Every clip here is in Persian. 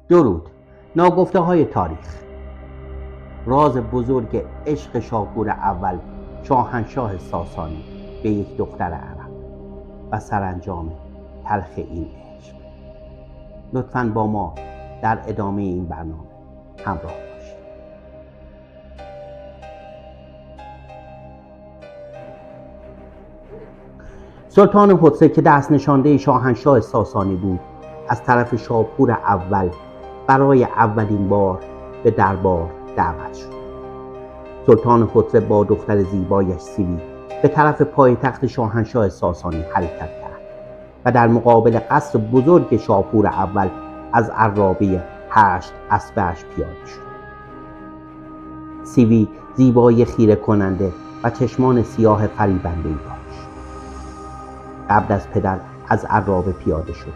درود. ناگفته های تاریخ. راز بزرگ عشق شاپور اول شاهنشاه ساسانی به یک دختر عرب و سرانجام تلخ این عشق. لطفاً با ما در ادامه این برنامه همراه باشید. سلطان حتصه که دست نشانده شاهنشاه ساسانی بود، از طرف شاپور اول برای اولین بار به دربار دعوت شد. سلطان حتصه با دختر زیبایش سیوی به طرف پایتخت شاهنشاه ساسانی حرکت کرد و در مقابل قصر بزرگ شاپور اول از عرابه 8 اسبش پیاده شد. سیوی زیبایی خیره کننده و چشمان سیاه فریبنده‌ای داشت. قبل از پدر از عرابه پیاده شد.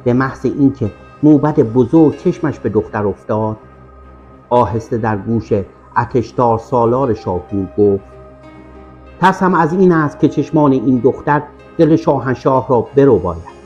به محض اینکه موبد بزرگ چشمش به دختر افتاد، آهسته در گوش آتشدار سالار شاپور گفت: ترسم از این است که چشمان این دختر دل شاهنشاه را برباید.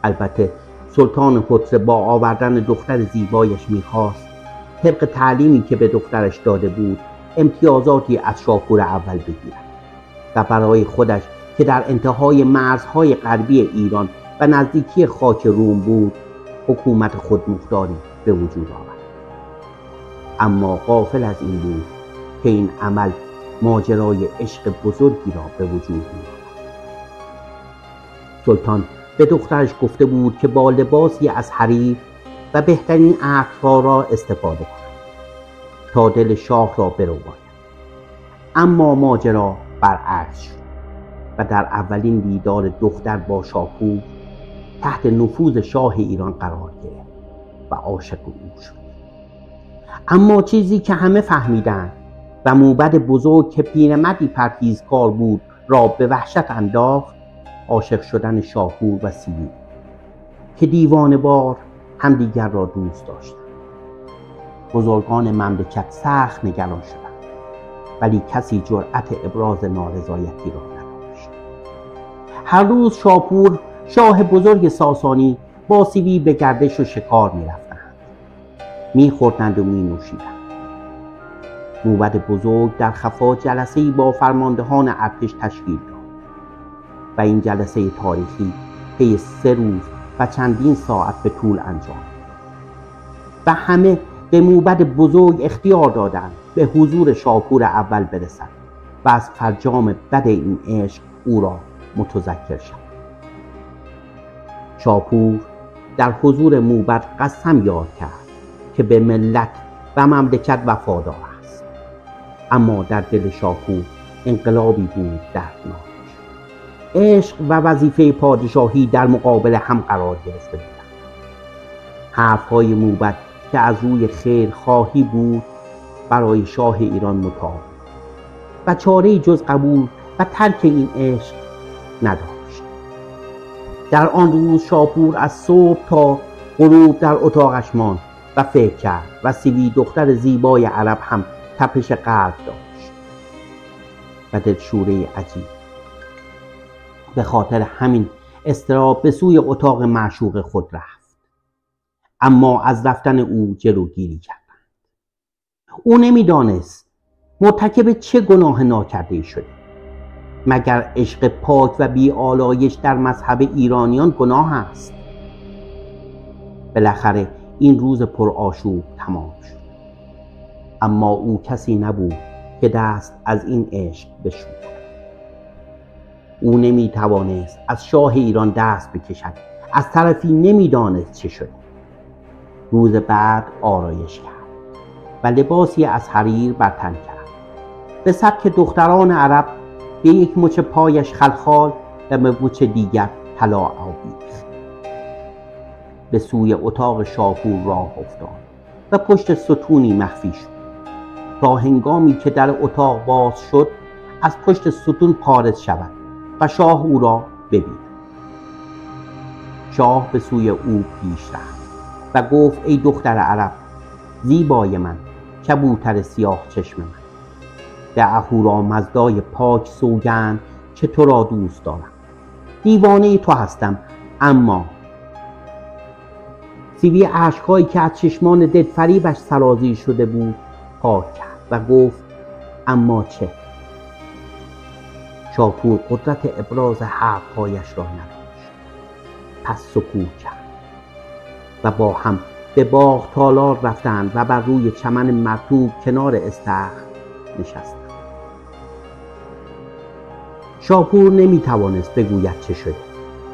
البته سلطان حتصه با آوردن دختر زیبایش میخواست طبق تعلیمی که به دخترش داده بود امتیازاتی از شاپور اول بگیرد و برای خودش که در انتهای مرزهای غربی ایران و نزدیکی خاک روم بود حکومت خودمختاری به وجود آورد. اما غافل از این بود که این عمل ماجرای عشق بزرگی را به وجود می‌آورد. سلطان به دخترش گفته بود که با لباسی از حریر و بهترین عطرها را استفاده کند تا دل شاه را برباید. اما ماجرا برعکس شد و در اولین دیدار دختر با شاپور تحت نفوذ شاه ایران قرار گرفت و عاشق او شد. اما چیزی که همه فهمیدند و موبد بزرگ که پیرمردی پرهیزکار بود را به وحشت انداخت، عاشق شدن شاپور و سیوی که دیوانه‌وار همدیگر را دوست داشتند. بزرگان مملکت سخت نگران شدند، ولی کسی جرأت ابراز نارضایتی را نداشت. هر روز شاپور شاه بزرگ ساسانی با سیوی به گردش و شکار می‌رفتند، می‌خوردند و می‌نوشیدند. موبد بزرگ در خفا جلسه‌ای با فرماندهان ارتش تشکیل داد و این جلسه تاریخی طی 3 روز و چندین ساعت به طول انجام و همه به موبد بزرگ اختیار دادند به حضور شاپور اول برسد و از فرجام بد این عشق او را متذکر شد. شاپور در حضور موبد قسم یاد کرد که به ملت و مملکت وفادار است. اما در دل شاپور انقلابی بود دردناک. عشق و وظیفه پادشاهی در مقابل هم قرار گرفته بودند. حرفهای موبد که از روی خیرخواهی بود برای شاه ایران متعارف و چاره‌ای جز قبول و ترک این عشق نداشت. در آن روز شاپور از صبح تا غروب در اتاقش ماند و فکر کرد و سیوی دختر زیبای عرب هم تپش قلب داشت و دلشوره عجیب. به خاطر همین اضطراب به سوی اتاق معشوق خود رفت، اما از رفتن او جلوگیری کردند. او نمیدانست مرتکب چه گناه ناکرده‌ای شده. مگر عشق پاک و بی‌آلایش در مذهب ایرانیان گناه است؟ بالاخره این روز پرآشوب تمام شد، اما او کسی نبود که دست از این عشق بشوید. او نمیتوانست از شاه ایران دست بکشد، از طرفی نمیدانست چه شده. روز بعد آرایش کرد و لباسی از حریر بر تن کرد، به سبک دختران عرب. به یک مچ پایش خلخال و به مچ دیگر طلا آویخت. به سوی اتاق شاپور راه افتاد و پشت ستونی مخفی شد تا هنگامی که در اتاق باز شد از پشت ستون پارس شود و شاه او را ببیند. شاه به سوی او پیش رفت و گفت: ای دختر عرب، زیبای من، کبوتر سیاه چشم من، به اهورامزدای پاک سوگند که تو را دوست دارم. دیوانه تو هستم، اما سیوی اشکهایی که از چشمان دلفریبش سرازیر شده بود پاک کرد و گفت اما چه؟ شاپور قدرت ابراز حرفهایش را نداشت. پس سکوت کرد و با هم به باغ تالار رفتند و بر روی چمن مرطوب کنار استخر نشستند. شاپور نمیتوانست بگوید چه شده.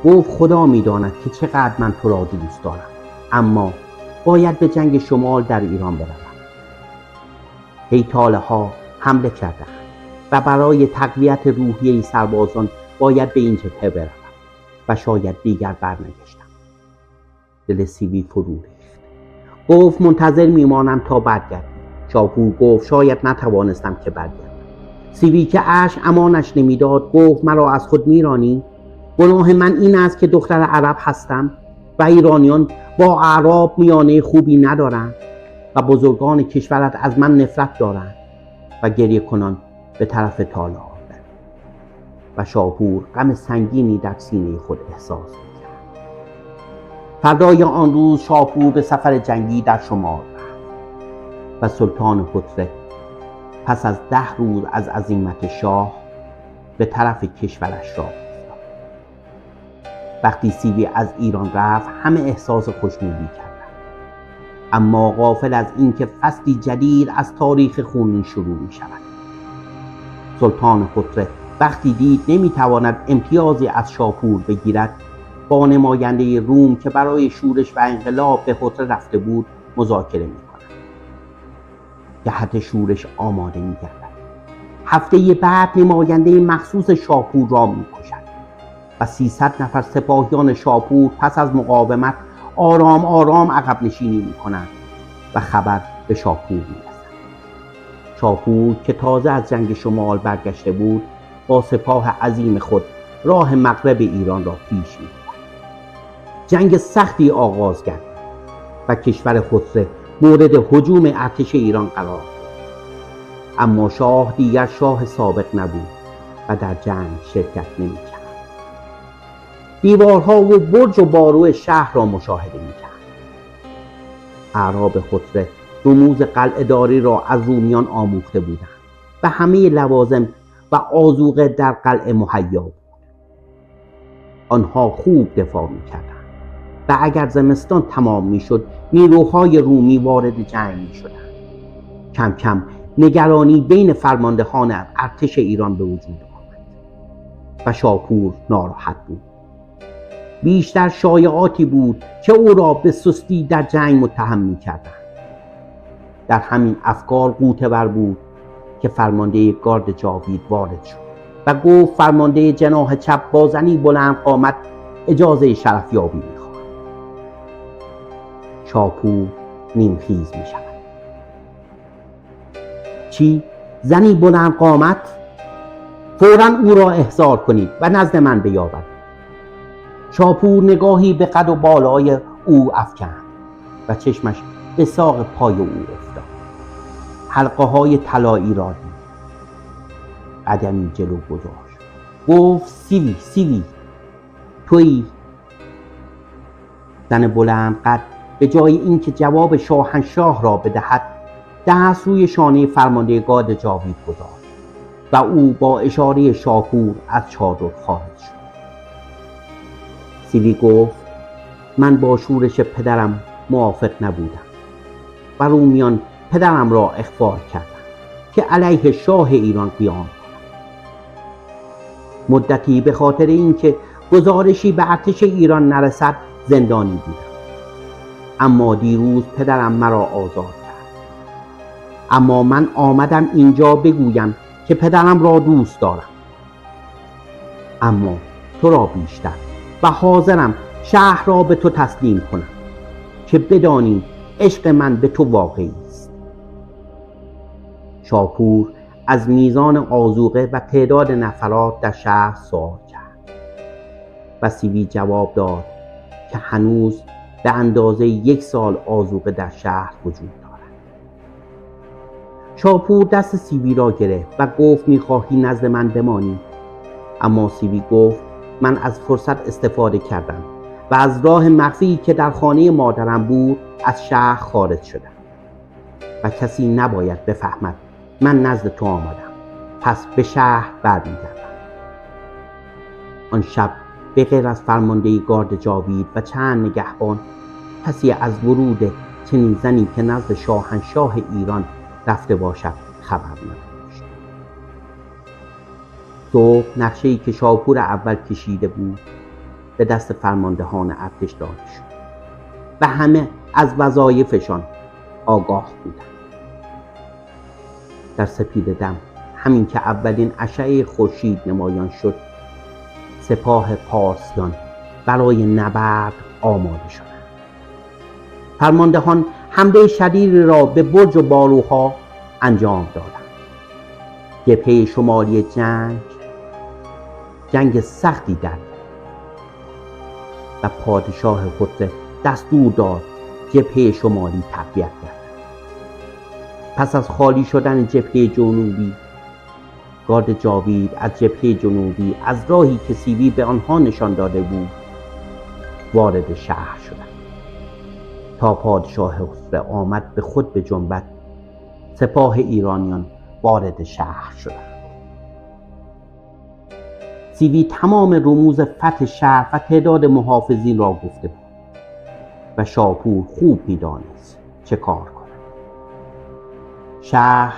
گفت خدا میداند که چقدر من تو را دوست دارم، اما باید به جنگ شمال در ایران بروم. هیتاله ها حمله کردند و برای تقویت روحیه سربازان باید به این جبهه بروم و شاید دیگر برنگشتم. دل سیوی فرو ریخت. گفت منتظر میمانم تا برگردی. شاپور گفت شاید نتوانستم که برگردم. سیوی که اشک امانش نمیداد گفت مرا از خود میرانی؟ گناه من این است که دختر عرب هستم و ایرانیان با اعراب میانه خوبی ندارند و بزرگان کشورت از من نفرت دارند. و گریه کنان به طرف تالار رفت و شاپور غم سنگینی در سینه خود احساس کرد. فردای آن روز شاپور به سفر جنگی در شمال رفت و سلطان خسرو پس از 10 روز از عزیمت شاه به طرف کشورش را افتاد. وقتی سیوی از ایران رفت همه احساس خوشنودی کردند، اما غافل از اینکه فصلی جدید از تاریخ خونین شروع می شود. سلطان خسرو وقتی دید نمیتواند امتیازی از شاپور بگیرد، با نماینده روم که برای شورش و انقلاب به خسرو رفته بود مذاکره میکند. جهت شورش آماده میگردد. هفته بعد نماینده مخصوص شاپور را میکشد و 300 نفر سپاهیان شاپور پس از مقاومت آرام آرام عقب نشینی میکنند و خبر به شاپور میرسد. شاپور که تازه از جنگ شمال برگشته بود با سپاه عظیم خود راه مغرب ایران را پیش می‌برد. جنگ سختی آغاز گردید و کشور خسرو مورد هجوم ارتش ایران قرار گرفت. اما شاه دیگر شاه سابق نبود و در جنگ شرکت نمی‌کرد. دیوارها و برج و بارو شهر را مشاهده می‌کرد. اعراب خسرو رموز قلعه‌داری را از رومیان آموخته بودند و همه لوازم و آذوقه در قلعه مهیا بود. آنها خوب دفاع می‌کردند و اگر زمستان تمام می‌شد نیروهای رومی وارد جنگ می‌شدند. کم کم نگرانی بین فرماندهان ارتش ایران به وجود آمد و شاپور ناراحت بود. بیشتر شایعاتی بود که او را به سستی در جنگ متهم می‌کردند. در همین افکار غوطه‌ور بود که فرمانده گارد جاوید وارد شد و گفت فرمانده جناح چپ با زنی بلند قامت اجازه شرفیابی می‌خواهد. شاپور نیمخیز می‌شود. چی؟ زنی بلند قامت؟ فوراً او را احضار کنید و نزد من بیاورید. شاپور نگاهی به قد و بالای او افکند و چشمش به ساق پای او افتاد. حلقه های طلایی را دید. قدمی جلو گذاشت. گفت سیوی تویی؟ زن بلند قد به جای اینکه جواب شاهنشاه را بدهد دست روی شانه فرمانده گارد جاوید گذاشت و او با اشاره شاپور از چادر خارج شد. سیوی گفت من با شورش پدرم موافق نبودم و رومیان پدرم را اخفار کردند که علیه شاه ایران قیام کند. مدتی به خاطر اینکه گزارشی به ارتش ایران نرسد زندانی بودم، اما دیروز پدرم مرا آزاد کرد. اما من آمدم اینجا بگویم که پدرم را دوست دارم، اما تو را بیشتر، و حاضرم شهر را به تو تسلیم کنم که بدانی عشق من به تو واقعی است. شاپور از میزان آذوقه و تعداد نفرات در شهر سوال کرد و سیوی جواب داد که هنوز به اندازه 1 سال آذوقه در شهر وجود دارد. شاپور دست سیوی را گرفت و گفت میخواهی نزد من بمانی؟ اما سیوی گفت من از فرصت استفاده کردم و از راه مخفی که در خانه مادرم بود از شهر خارج شدم و کسی نباید بفهمد من نزد تو آمدم. پس به شهر برمیگردم. آن شب به غیر از فرمانده گارد جاوید و چند نگهبان کسی از ورود چنین زنی که نزد شاهنشاه ایران رفته باشد خبر نداشت. صبح نقشه‌ای که شاپور اول کشیده بود به دست فرماندهان ارتش داده شد و همه از وظایفشان آگاه بودند. در سپید دم همین که اولین اشعه خورشید نمایان شد، سپاه پارسیان برای نبرد آماده شدند. فرماندهان حمله شدیدی را به برج و باروها انجام دادند. جبهه شمالی جنگ سختی در و پادشاه خسرو دستور داد جبهه شمالی تقویت کرد. پس از خالی شدن جبهه جنوبی، گارد جاوید از جبهه جنوبی از راهی که سیوی به آنها نشان داده بود وارد شهر شدند. تا پادشاه خسرو آمد به خود به جنبت، سپاه ایرانیان وارد شهر شدند. سیوی تمام رموز فتح شهر و تعداد محافظین را گفته بود و شاپور خوب می‌دانست چه کار کند. شهر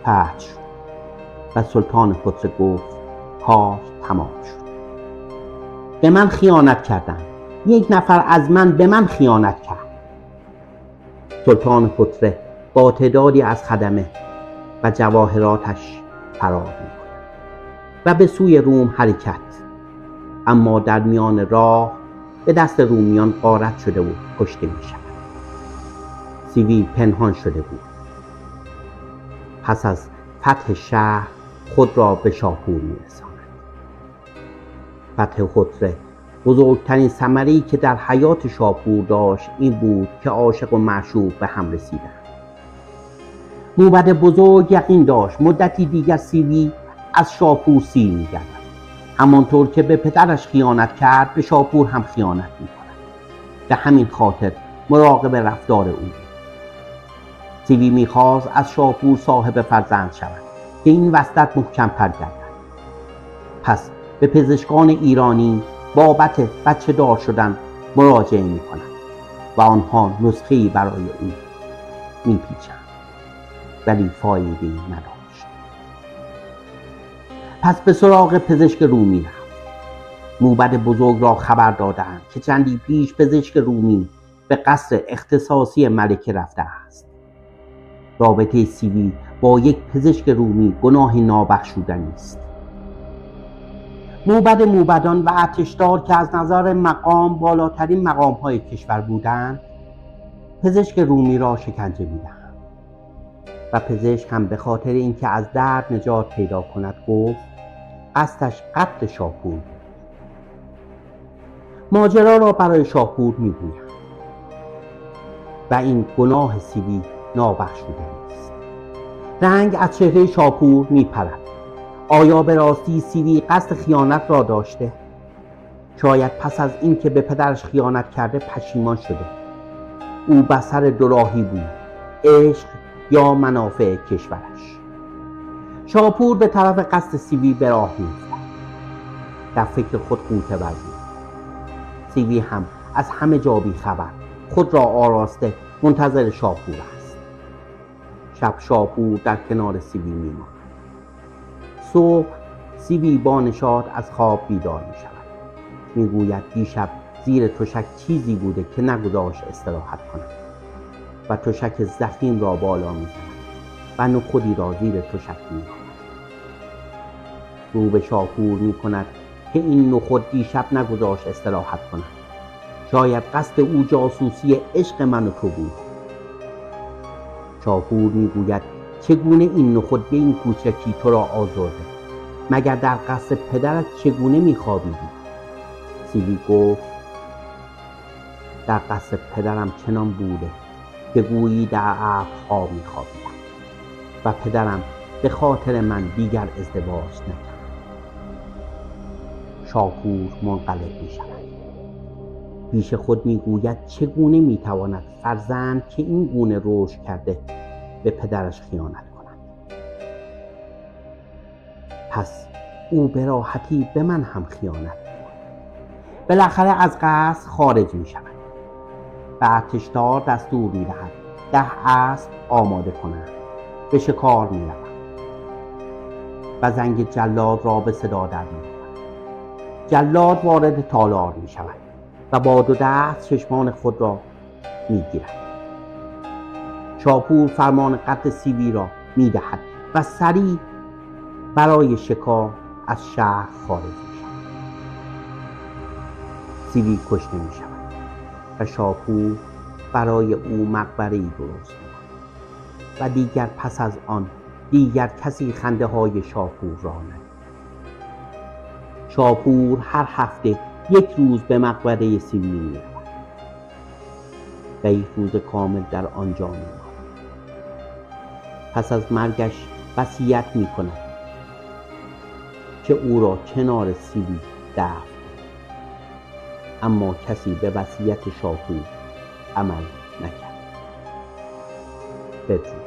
فتح شد و سلطان خسرو گفت کار تمام شد. به من خیانت کردند. یک نفر از من به من خیانت کرد. سلطان خسرو با تعدادی از خدمه و جواهراتش فرار می‌کند و به سوی روم حرکت، اما در میان راه به دست رومیان غارت شده و کشته می‌شود. سیوی پنهان شده بود. پس از فتح شهر خود را به شاپور می‌رساند. فتح خسرو بزرگترین ثمره‌ای که در حیات شاپور داشت این بود که عاشق و معشوق به هم رسیدند. موبد بزرگ یقین داشت مدتی دیگر سیوی از شاپور سیر می‌گردد. همانطور که به پدرش خیانت کرد به شاپور هم خیانت می‌کند. به همین خاطر مراقب رفتار او بود. سیوی می‌خواست از شاپور صاحب فرزند شود که این وصلت محکم‌تر گردد. پس به پزشکان ایرانی بابت بچه دار شدن مراجعه می‌کند و آنها نسخه‌ای برای او می‌پیچند، ولی فایده‌ای نداشت. پس به سراغ پزشک رومی رفت. موبد بزرگ را خبر دادند که چندی پیش پزشک رومی به قصر اختصاصی ملکه رفته است. رابطه سیوی با یک پزشک رومی گناهی نابخشودنی است. موبد موبدان و ارتشدار که از نظر مقام بالاترین مقام‌های کشور بودند، پزشک رومی را شکنجه می‌دهند و پزشک هم به خاطر اینکه از درد نجات پیدا کند گفت قصدش قتل شاپور بود. ماجرا را برای شاپور می‌گویند و این گناه سیوی نابخشودنی است. رنگ از چهره شاپور می‌پرد. آیا به راستی سیوی قصد خیانت را داشته؟ شاید پس از اینکه به پدرش خیانت کرده پشیمان شده. او بسر دوراهی بود، عشق یا منافع کشورش. شاپور به طرف قصد سیوی به راه می‌افتد. در فکر خود غوطه ورزید. سیوی هم از همه جا بی خبر خود را آراسته منتظر شاپور است. شب شاپور در کنار سیوی می‌ماند. صبح سیوی با نشاط از خواب بیدار می شود. می گوید دیشب زیر تشک چیزی بوده که نگذاشت استراحت کند و تشک ضخیم را بالا می زند و نخودی را زیر تشک می کند. رو به شاپور می کند که این نخود دیشب نگذاشت استراحت کند. شاید قصد او جاسوسی عشق من و تو بود. شاپور می گوید چگونه این نخود به این کوچکی تو را آزرده؟ مگر در قصر پدرت چگونه میخوابیدی؟ سیوی گفت در قصر پدرم چنان بوده که گویی در ابرها میخوابیدم و پدرم به خاطر من دیگر ازدواج نکرد. شاپور منقلب میشود. پیش خود میگوید چگونه میتواند فرزند که این گونه رشد کرده به پدرش خیانت کند. پس او به راحتی به من هم خیانت میکند. بالاخره از قصر خارج میشود. به ارتشدار دستور میدهد 10 اسب آماده کنند. به شکار میروند و زنگ جلاد را به صدا در میآورد. جلاد وارد تالار میشود و با 2 دست چشمان خود را میگیرد. شاپور فرمان قتل سیلی را میدهد و سریع برای شکار از شهر خارج میشود. سیلی کشته میشود و شاپور برای او مقبره‌ای درست می‌کند و دیگر پس از آن دیگر کسی خنده های شاپور را ندید. شاپور هر هفته 1 روز به مقبره سیلی می‌رود و 1 روز کامل در آنجا می‌ماند. پس از مرگش وصیت می‌کند که او را کنار سیلی دفن کنند، اما کسی به وصیت شاپور عمل نکرد. بدرود.